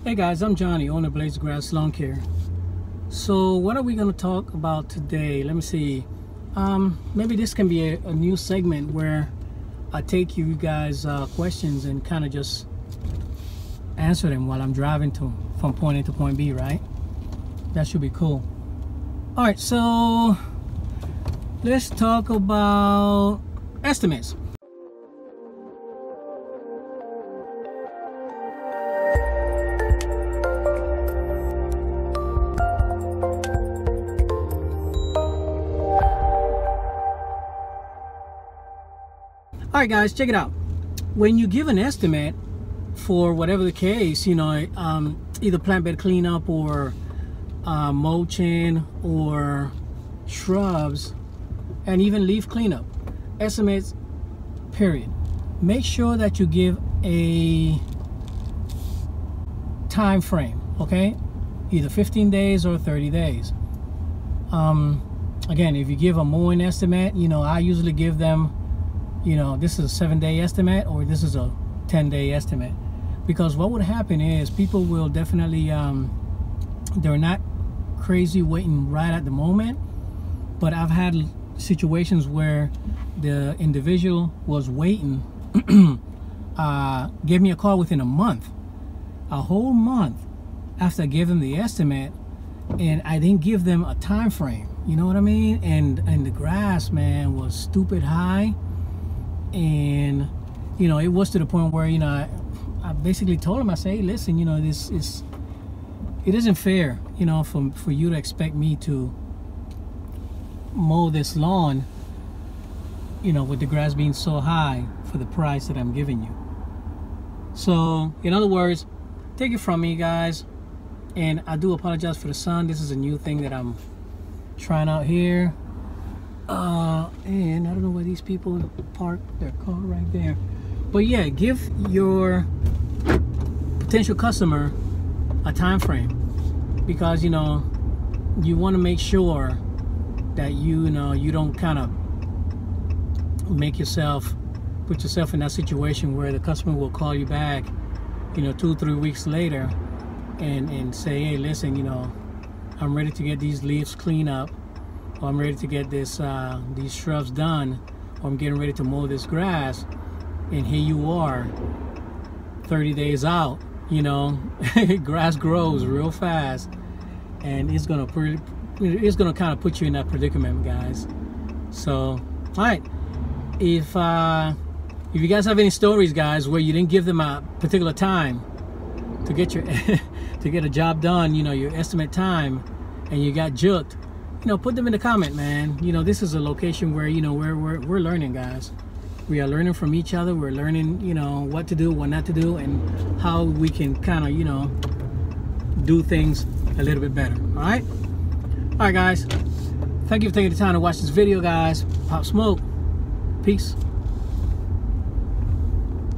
Hey guys, I'm Johnny, owner of Blades of Grass Lawn Care. So what are we going to talk about today? Let me see. Maybe this can be a new segment where I take you guys questions and kind of just answer them while I'm driving from point A to point B, right? That should be cool. All right, so let's talk about estimates. All right, guys, check it out. When you give an estimate for whatever the case, you know, either plant bed cleanup or mulching or shrubs and even leaf cleanup, estimates, period. Make sure that you give a time frame, okay? Either 15 days or 30 days. Again, if you give a mowing estimate, you know, I usually give them, you know, this is a 7-day estimate or this is a 10-day estimate, because what would happen is people will definitely they're not crazy waiting right at the moment, but I've had situations where the individual was waiting gave me a call within a whole month after I gave them the estimate, and I didn't give them a time frame, you know what I mean? And the grass, man, was stupid high. And you know, it was to the point where, you know, I basically told him, I say, hey, listen, you know, it isn't fair, you know, for you to expect me to mow this lawn, you know, with the grass being so high for the price that I'm giving you. So in other words, take it from me, guys. And I do apologize for the sun. This is a new thing that I'm trying out here. And I don't know where these people park their car right there, but yeah, give your potential customer a time frame, because you know, you want to make sure that you know, you don't kind of put yourself in that situation where the customer will call you back, you know, 2-3 weeks later and say, hey, listen, you know, I'm ready to get these leaves cleaned up, or I'm ready to get this these shrubs done, or I'm getting ready to mow this grass, and here you are 30 days out, you know. Grass grows real fast, and it's gonna kind of put you in that predicament, guys. So all right, if you guys have any stories, guys, where you didn't give them a particular time to get your to get a job done, you know, your estimate time, and you got juked, you know, put them in the comment, man. You know, this is a location where, you know, we're learning, guys. We are learning from each other. We're learning, you know, what to do, what not to do, and how we can kind of, you know, do things a little bit better. All right, guys. Thank you for taking the time to watch this video, guys. Pop smoke. Peace.